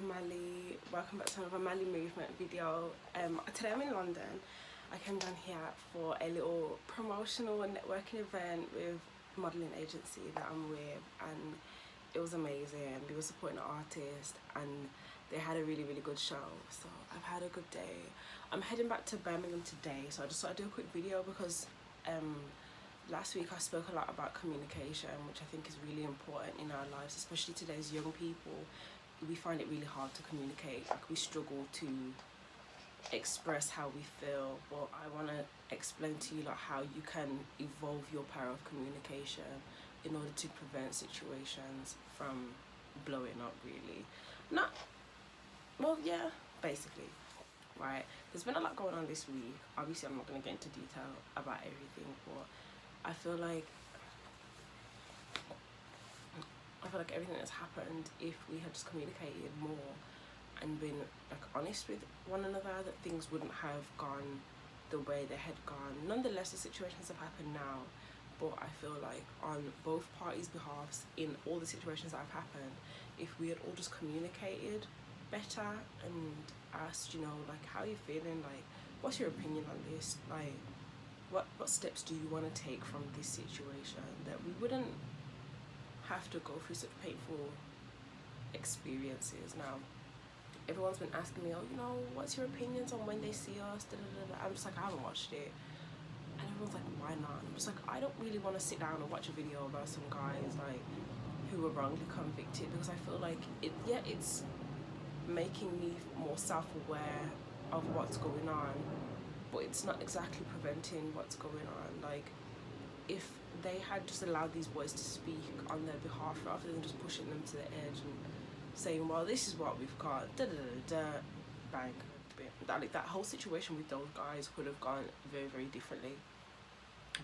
Mally. Welcome back to another Mally Movement video. Today I'm in London. I came down here for a little promotional and networking event with a modelling agency that I'm with, and it was amazing. We were supporting an artist and they had a really good show, so I've had a good day. I'm heading back to Birmingham today, so I just thought I'd do a quick video because last week I spoke a lot about communication, which I think is really important in our lives, especially today's young people. We find it really hard to communicate. Like, we struggle to express how we feel, but I want to explain to you like how you can evolve your power of communication in order to prevent situations from blowing up, really. Not, well, yeah, basically, right? There's been a lot going on this week. Obviously I'm not going to get into detail about everything, but I feel like everything that's happened, if we had just communicated more and been like honest with one another, that things wouldn't have gone the way they had gone. Nonetheless, the situations have happened now, but I feel like on both parties' behalves, in all the situations that have happened, if we had all just communicated better and asked, you know, like, how are you feeling, like, what's your opinion on this, like, what steps do you want to take from this situation, that we wouldn't have to go through such painful experiences. Now, everyone's been asking me, oh, you know, what's your opinions on When They See Us? Da, da, da, da. I'm just like, I haven't watched it. And everyone's like, why not? I'm just like, I don't really want to sit down and watch a video about some guys like who were wrongly convicted, because I feel like it's making me more self-aware of what's going on, but it's not exactly preventing what's going on. Like, if they had just allowed these boys to speak on their behalf rather than just pushing them to the edge and saying, well, this is what we've got, da da da da, bang. That whole situation with those guys could have gone very differently,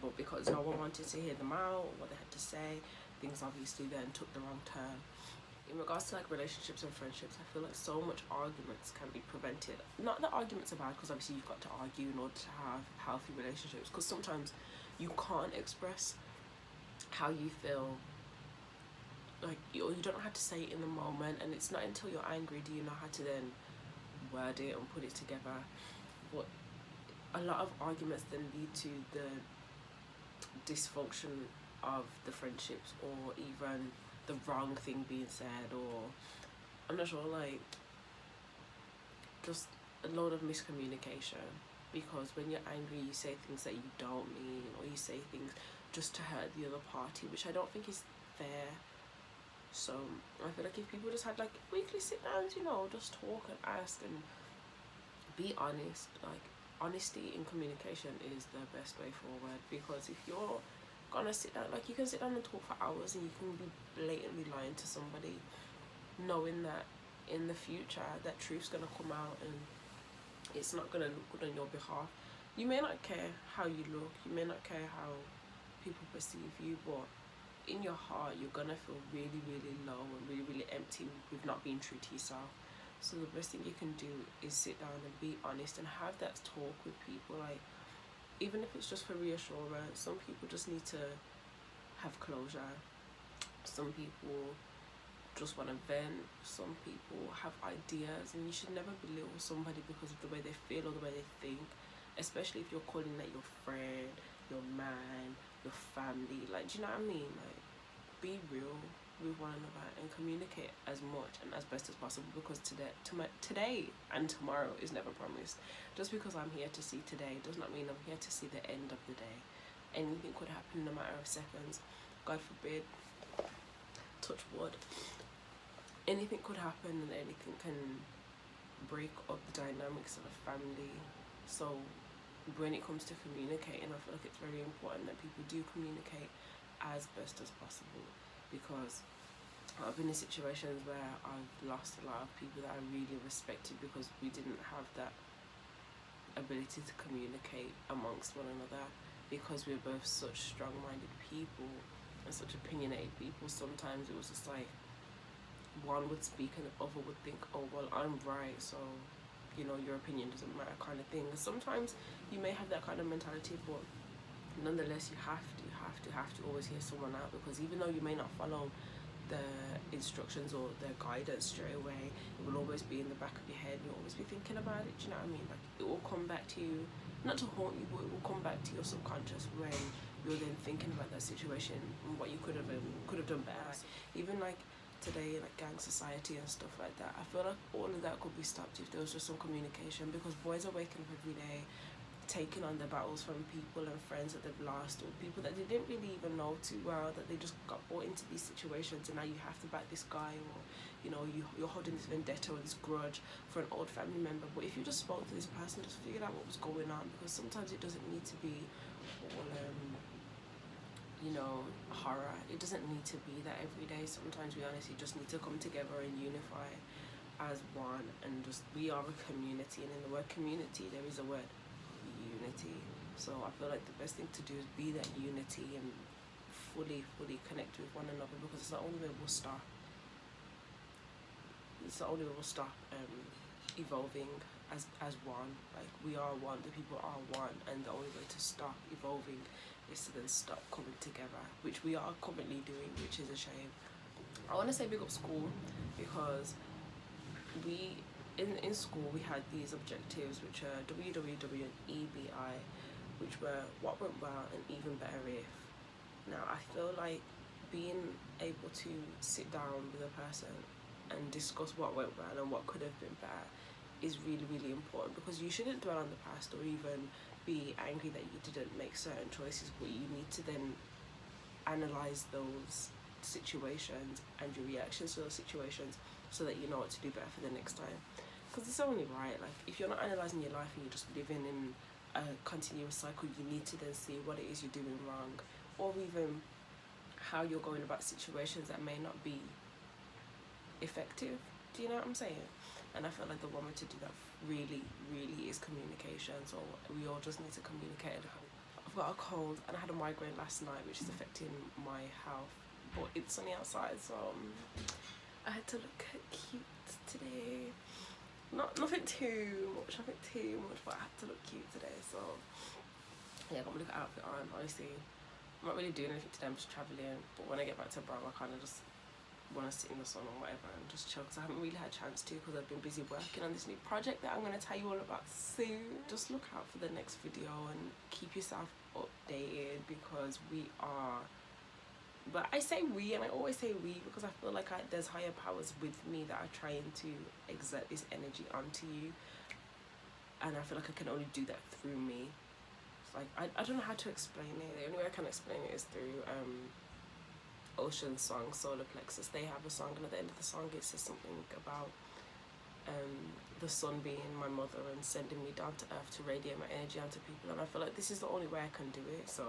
but because no one wanted to hear them out, what they had to say, things obviously then took the wrong turn. In regards to like relationships and friendships, I feel like so much arguments can be prevented. Not that arguments are bad, because obviously you've got to argue in order to have healthy relationships, because sometimes you can't express how you feel, like, you don't have to say it in the moment, and it's not until you're angry do you know how to then word it and put it together. But a lot of arguments then lead to the dysfunction of the friendships, or even the wrong thing being said, or I'm not sure, like, just a load of miscommunication, because when you're angry you say things that you don't mean, or you say things just to hurt the other party, which I don't think is fair. So I feel like if people just had like weekly sit downs, you know, just talk and ask and be honest. Like, honesty in communication is the best way forward, because if you're gonna sit down, like, you can sit down and talk for hours and you can be blatantly lying to somebody, knowing that in the future that truth's gonna come out and it's not gonna look good on your behalf. You may not care how you look, you may not care how people perceive you, but in your heart you're gonna feel really low and really empty with not being true to yourself. So the best thing you can do is sit down and be honest and have that talk with people. Like, even if it's just for reassurance, some people just need to have closure, some people just want to vent, some people have ideas, and you should never belittle somebody because of the way they feel or the way they think, especially if you're calling that your friend, your man, your family. Like, do you know what I mean? Like, be real with one another and communicate as much and as best as possible, because today and tomorrow is never promised. Just because I'm here to see today does not mean I'm here to see the end of the day. Anything could happen in a matter of seconds. God forbid, touch wood, anything could happen, and anything can break up the dynamics of a family. So when it comes to communicating, I feel like it's very important that people do communicate as best as possible, because I've been in situations where I've lost a lot of people that I really respected because we didn't have that ability to communicate amongst one another, because we're both such strong-minded people and such opinionated people. Sometimes it was just like one would speak and the other would think, oh, well, I'm right, so, you know, your opinion doesn't matter, kind of thing. Sometimes you may have that kind of mentality, but nonetheless you have to always hear someone out, because even though you may not follow the instructions or the guidance straight away. It will always be in the back of your head. You'll always be thinking about it. Do you know what I mean? Like it will come back to you, not to haunt you, but it will come back to your subconscious when you're then thinking about that situation and what you could have done better. Even like today, like gang society and stuff like that, I feel like all of that could be stopped if there was just some communication, because boys are waking up every day taking on the battles from people and friends that they've lost, or people that they didn't really even know too well, that they just got brought into these situations, and now you have to back this guy, or you know, you're holding this vendetta or this grudge for an old family member. But if you just spoke to this person, just figured out what was going on, because sometimes it doesn't need to be all you know, horror. It doesn't need to be that every day. Sometimes we honestly just need to come together and unify as one, and just, we are a community, and in the word community there is a word unity. So I feel like the best thing to do is be that unity and fully connect with one another, because it's the only way we'll stop. It's the only way we'll stop evolving as one. Like we are one, the people are one, and the only way to stop evolving is to then stop coming together, which we are currently doing, which is a shame. I want to say big up school, because we in school we had these objectives, which are WWW and EBI, which were what went well and even better if. Now I feel like being able to sit down with a person and discuss what went well and what could have been better is really important, because you shouldn't dwell on the past or even be angry that you didn't make certain choices, but you need to then analyze those situations and your reactions to those situations, so that you know what to do better for the next time. Because it's only right. Like if you're not analysing your life and you're just living in a continuous cycle, you need to then see what it is you're doing wrong, or even how you're going about situations that may not be effective. Do you know what I'm saying? And I feel like the one way to do that really is communication. So we all just need to communicate. I've got a cold and I had a migraine last night, which is affecting my health, but it's sunny outside, so I had to look cute today. Nothing too much, but I had to look cute today. So yeah, got my little outfit on. Honestly, I'm not really doing anything today, I'm just travelling, but when I get back to Brum, I kind of just want to sit in the sun or whatever and just chill, because I haven't really had a chance to, because I've been busy working on this new project that I'm going to tell you all about soon. Just look out for the next video and keep yourself updated, because we are, but I say we, and I always say we because I feel like there's higher powers with me that are trying to exert this energy onto you, and I feel like I can only do that through me. It's like I don't know how to explain it. The only way I can explain it is through Ocean's song Solar Plexus. They have a song, and at the end of the song it says something about the sun being my mother and sending me down to earth to radiate my energy onto people, and I feel like this is the only way I can do it. So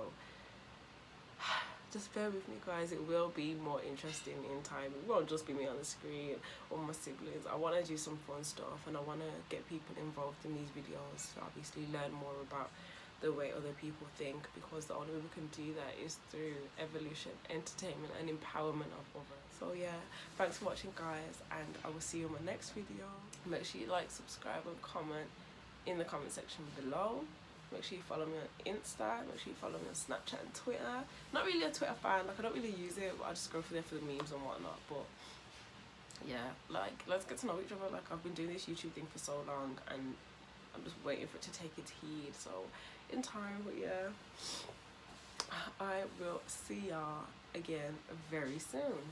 just bear with me, guys. It will be more interesting in time. It won't just be me on the screen or my siblings. I want to do some fun stuff, and I want to get people involved in these videos to obviously learn more about the way other people think, because the only way we can do that is through evolution, entertainment and empowerment of others. So yeah, thanks for watching, guys, and I will see you in my next video. Make sure you like, subscribe and comment in the comment section below. Make sure you follow me on Insta. Make sure you follow me on Snapchat and Twitter. Not really a Twitter fan, like I don't really use it, but I just go for there for the memes and whatnot. But yeah, like let's get to know each other. Like I've been doing this YouTube thing for so long, and I'm just waiting for it to take its heed. So in time, but yeah, I will see y'all again very soon.